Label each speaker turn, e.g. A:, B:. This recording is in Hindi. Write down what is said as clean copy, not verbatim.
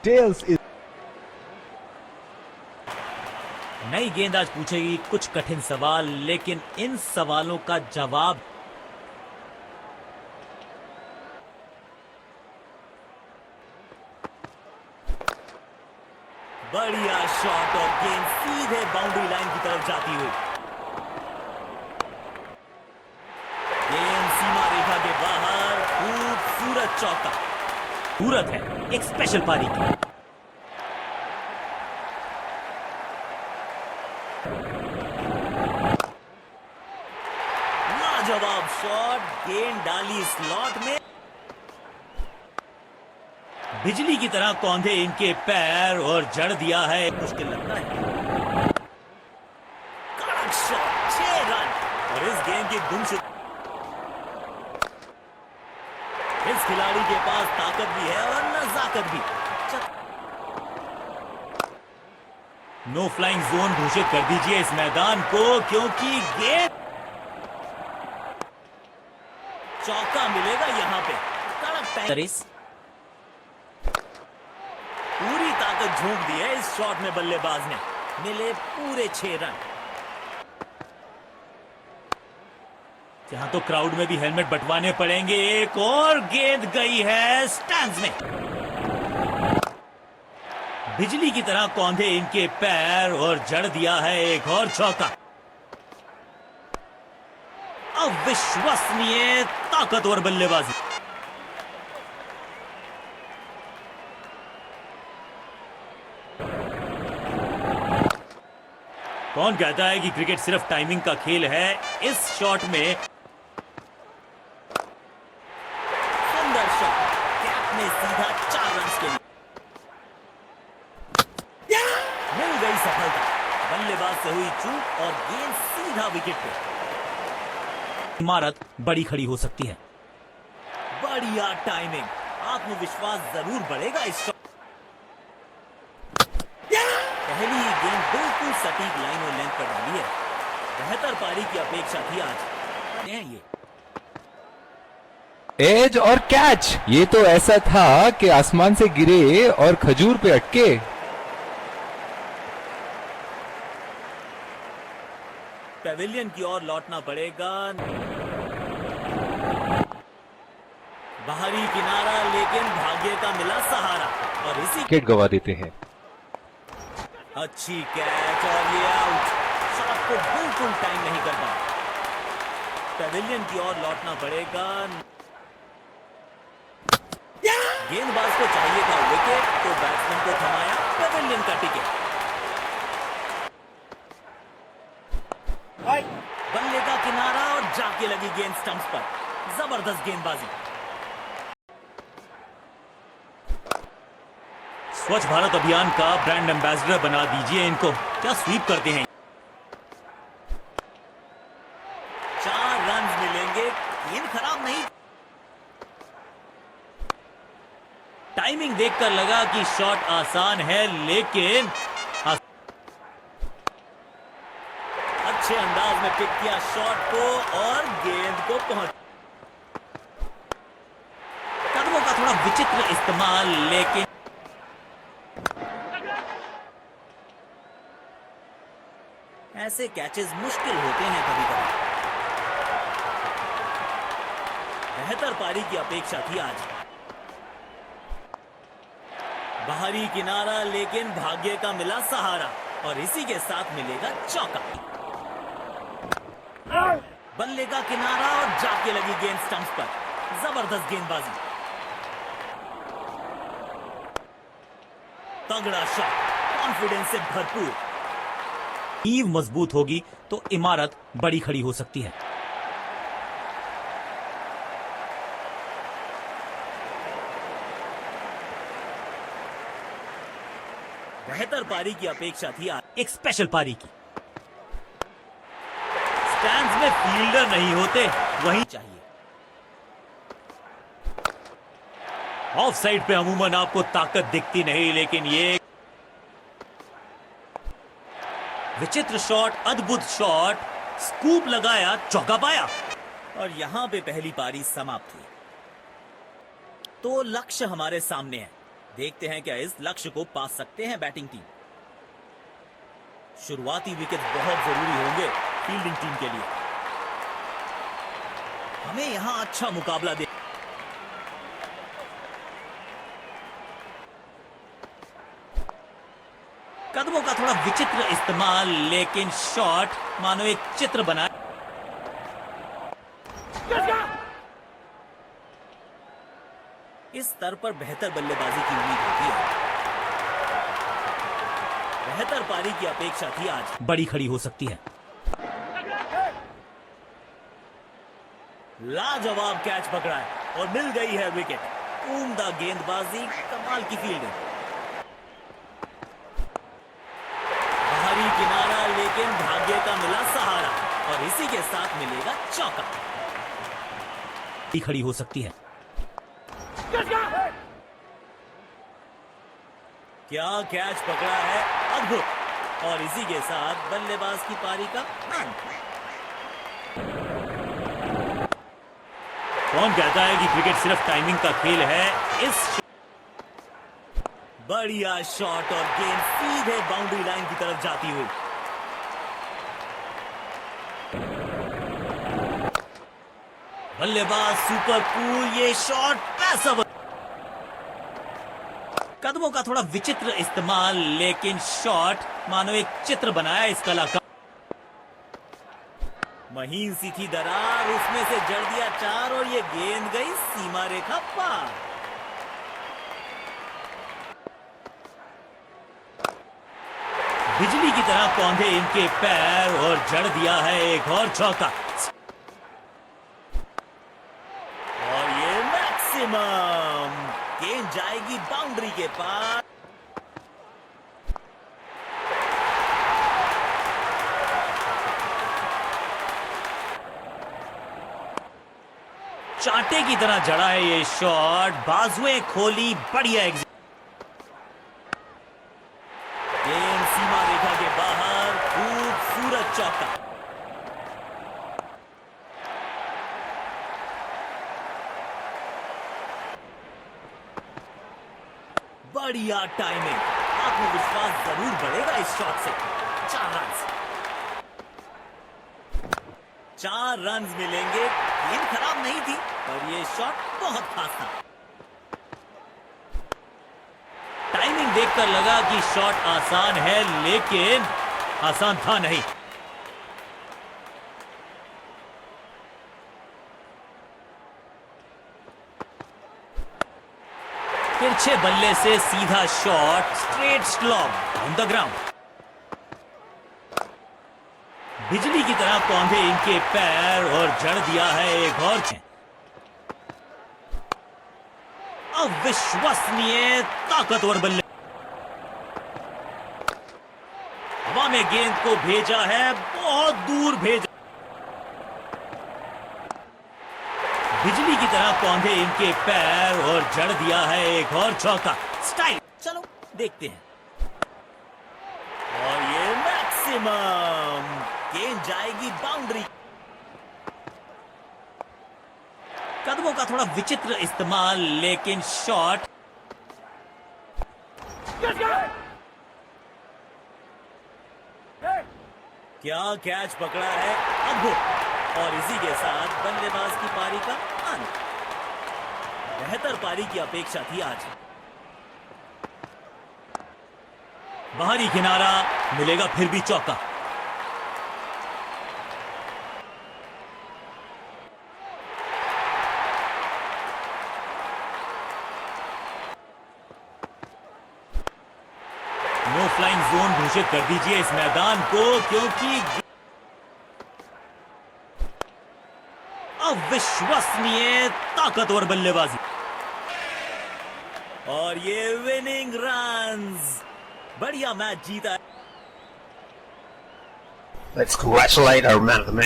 A: Tails is
B: नई गेंदबाज पूछेगी कुछ कठिन सवाल, लेकिन इन सवालों का जवाब बढ़िया शॉट और गेंद सीधे बाउंड्री लाइन की तरफ जाती हुई। गेंद सीमा रेखा के बाहर, खूबसूरत चौका। सूरत है एक स्पेशल पारी की। लाजवाब शॉट, गेंद डाली स्लॉट में। बिजली की तरह कौंधे इनके पैर और जड़ दिया है, मुश्किल लगता है। कड़क शॉट, 6 रन और इस गेंद की गुमशुदगी। इस खिलाड़ी के पास ताकत भी है और नजाकत भी। नो फ्लाइंग जोन घोषित कर दीजिए इस मैदान को, क्योंकि गेंद चौका मिलेगा यहां पे। कड़क टाइम, पूरी ताकत झोंक दी है इस शॉट में बल्लेबाज ने। मिले पूरे 6 रन। यहां तो क्राउड में भी हेलमेट बंटवाने पड़ेंगे। एक और गेंद गई है स्टैंड्स में। बिजली की तरह कौंधे इनके पैर और जड़ दिया है एक और चौका। अविश्वसनीय ताकतवर बल्लेबाजी। कौन कहता है कि क्रिकेट सिर्फ टाइमिंग का खेल है? इस शॉट में सुंदर शॉट, कैप में सीधा 4 रन के लिए मिल गई सफलता। बल्लेबाज से हुई चूक और गेंद सीधा विकेट पे। इमारत बड़ी खड़ी हो सकती है। बढ़िया टाइमिंग, आत्मविश्वास जरूर बढ़ेगा इस शॉट। पहली ही गेंद बिल्कुल सटीक लाइन और लेंथ पर डाली है। बेहतर पारी की अपेक्षा थी आज। ये
A: एज और कैच। ये तो ऐसा था कि आसमान से गिरे और खजूर पे अटके।
B: पेविलियन की ओर लौटना पड़ेगा। बाहरी किनारा, लेकिन भाग्य का मिला सहारा और इसी
A: विकेट गवा देते हैं।
B: अच्छी कैच और ये आउट। शॉट को बिल्कुल टाइम नहीं कर पाया। पेविलियन की ओर लौटना पड़ेगा। गेंदबाज को चाहिए था विकेट, तो बैट्समैन को थमाया पेविलियन का टिकट। बल्ले का किनारा और जाके लगी गेंद स्टंप्स पर। जबरदस्त गेंदबाजी। स्वच्छ भारत अभियान का ब्रांड एम्बेसडर बना दीजिए इनको। क्या स्वीप करते हैं। 4 रन मिलेंगे, गेंद खराब नहीं। टाइमिंग देखकर लगा कि शॉट आसान है, लेकिन अच्छे अंदाज में पिक किया शॉट को और गेंद को पहुंच। कदमों का थोड़ा विचित्र इस्तेमाल, लेकिन ऐसे कैचेस मुश्किल होते हैं कभी कभी। बेहतर पारी की अपेक्षा थी आज। बाहरी किनारा, लेकिन भाग्य का मिला सहारा और इसी के साथ मिलेगा चौका। बल्ले का किनारा और जाके लगी गेंद स्टंप्स पर। जबरदस्त गेंदबाजी। तगड़ा शॉट, कॉन्फिडेंस से भरपूर। नींव मजबूत होगी तो इमारत बड़ी खड़ी हो सकती है। बेहतर पारी की अपेक्षा थी आज, एक स्पेशल पारी की। स्टैंड्स में फील्डर नहीं होते, वहीं चाहिए। ऑफ साइड पे अमूमन आपको ताकत दिखती नहीं, लेकिन ये विचित्र शॉट, अद्भुत शॉट, स्कूप लगाया, चौका पाया और यहां पे पहली पारी समाप्त हुई। तो लक्ष्य हमारे सामने है, देखते हैं क्या इस लक्ष्य को पा सकते हैं बैटिंग टीम। शुरुआती विकेट बहुत जरूरी होंगे फील्डिंग टीम के लिए। हमें यहां अच्छा मुकाबला दे। कदमों का थोड़ा विचित्र इस्तेमाल, लेकिन शॉट मानो एक चित्र बना। इस स्तर पर बेहतर बल्लेबाजी की उम्मीद होती है। बेहतर पारी की अपेक्षा थी आज। बड़ी खड़ी हो सकती है। लाजवाब कैच पकड़ा है और मिल गई है विकेट। उम्दा गेंदबाजी, कमाल की फील्डिंग। बाहरी किनारा, लेकिन भाग्य का मिला सहारा और इसी के साथ मिलेगा चौका। खड़ी हो सकती है। क्या कैच पकड़ा है, अद्भुत। और इसी के साथ बल्लेबाज की पारी का अंत। कौन कहता है कि क्रिकेट सिर्फ टाइमिंग का खेल है। इस बढ़िया शॉट और गेंद सीधे बाउंड्री लाइन की तरफ जाती हुई। बल्लेबाज सुपर कूल, ये शॉट पैसा। कदमों का थोड़ा विचित्र इस्तेमाल, लेकिन शॉट मानो एक चित्र बनाया इस कला का। महीन सी थी दरार, उसमें से जड़ दिया चार और ये गेंद गई सीमा रेखा पार। बिजली की तरह कौंधे इनके पैर और जड़ दिया है एक और चौका। और ये मैक्सिमम, गेंद जाएगी बाउंड्री के पार। चांटे की तरह जड़ा है ये शॉट, बाजुएं खोली, बढ़िया एग्जिट। गेंद सीमा रेखा के बाहर, खूबसूरत चौका। बढ़िया टाइमिंग, आत्मविश्वास जरूर बढ़ेगा इस शॉट से। 4 रन मिलेंगे। गेंद खराब नहीं थी, पर ये शॉट बहुत खास था। टाइमिंग देखकर लगा कि शॉट आसान है, लेकिन आसान था नहीं। तिरछे बल्ले से सीधा shot, straight slog on the ground. बिजली की तरह कौंधे इनके पैर और जड़ दिया है एक और। अविश्वसनीय ताकतवर बल्ले। हवा में गेंद को भेजा है, बहुत दूर भेजा। बिजली की तरह कौंधे इनके पैर और जड़ दिया है एक और चौका। स्टाइल, चलो देखते हैं। और ये मैक्सिमम, गेंद जाएगी बाउंड्री। कदमों का थोड़ा विचित्र इस्तेमाल, लेकिन शॉट। क्या कैच पकड़ा है, अद्भुत। और इसी के साथ बल्लेबाज की पारी का अंत। बेहतर पारी की अपेक्षा थी आज। बाहरी किनारा, मिलेगा फिर भी चौका। नो फ्लाइंग जोन घोषित कर दीजिए इस मैदान को, क्योंकि अविश्वसनीय ताकतवर बल्लेबाजी। और ये विनिंग रन्स, बढ़िया मैच जीता।
C: Let's congratulate our man of the match.